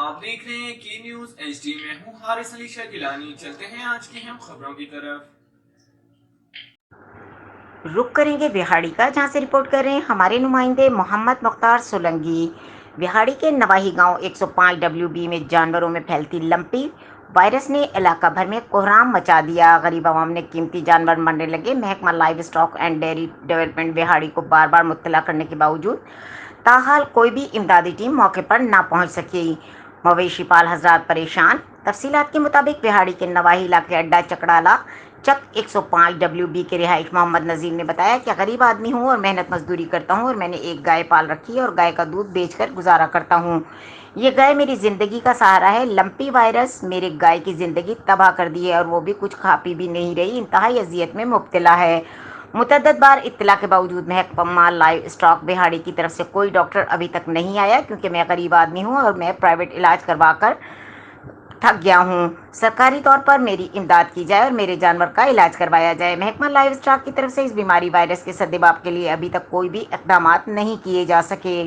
آپ دیکھ رہے ہیں کی نیوز ایچ ڈی میں ہوں حارث علی شاہ گیلانی۔ چلتے ہیں آج کی اہم خبروں کی طرف۔ رخ کریں گے بہاڑی کا، جہاں سے رپورٹ کر رہے ہیں ہمارے نمائندے محمد مختار سولنگی۔ بہاڑی کے نواحی گاؤں 105 میں جانوروں میں پھیلتی لمپی وائرس نے علاقہ بھر میں کوہرام مچا دیا۔ غریب عوام نے قیمتی جانور مرنے لگے۔ محکمہ livestock and dairy development بہاڑی کو بار بار مطلع کرنے کے باوجود تاحال کوئی بھی امدادی ٹیم موقع پر نہ پہنچ سکی۔ مویشی پال حضرات پریشان۔ تفصیلات کے مطابق بہاڑی کے نواحی علاقے اڈا چکڑالہ چک 105 کے رہائش محمد نذیر نے بتایا کہ غریب آدمی ہوں اور محنت مزدوری کرتا ہوں اور میں نے ایک گائے پال رکھی ہے اور گائے کا دودھ بیچ کر گزارا کرتا ہوں۔ یہ گائے میری زندگی کا سہارا ہے۔ لمپی وائرس میرے گائے کی زندگی تباہ کر دی ہے اور وہ بھی کچھ کھا پی بھی نہیں رہی، انتہائی اذیت میں مبتلا ہے۔ متعدد بار اطلاع کے باوجود محکمہ لائیو اسٹاک بہاڑی کی طرف سے کوئی ڈاکٹر ابھی تک نہیں آیا، کیونکہ میں غریب آدمی ہوں اور میں پرائیویٹ علاج کروا کر تھک گیا ہوں۔ سرکاری طور پر میری امداد کی جائے اور میرے جانور کا علاج کروایا جائے۔ محکمہ لائیو اسٹاک کی طرف سے اس بیماری وائرس کے سدباب کے لیے ابھی تک کوئی بھی اقدامات نہیں کیے جا سکے،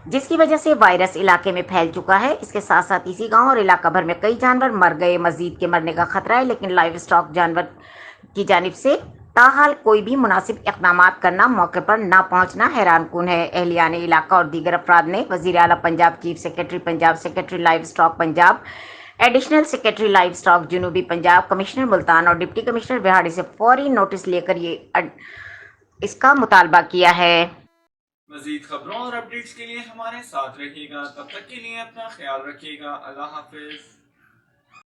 جس کی وجہ سے وائرس علاقے میں پھیل چکا ہے۔ اس کے ساتھ ساتھ اسی گاؤں اور علاقہ بھر میں کئی جانور مر گئے۔ مزید کے مرنے کا خطرہ ہے، لیکن لائیو اسٹاک جانور کی جانب سے تاحال کوئی بھی مناسب اقدامات کرنا، موقع پر نہ پہنچنا حیران کن ہے۔ اہلیان علاقہ اور دیگر افراد نے وزیر اعلیٰ Punjab, chief secretary Punjab, secretary live stock Punjab, additional secretary live stock جنوبی پنجاب، کمشنر ملتان اور ڈپٹی کمشنر بہاڑی سے فوری نوٹس لے کر اس کا مطالبہ کیا ہے۔ مزید خبروں اور اپڈیٹس کے لیے ہمارے ساتھ رہیے گا، تب تک کے لیے اپنا خیال رکھیے گا۔ اللہ حافظ۔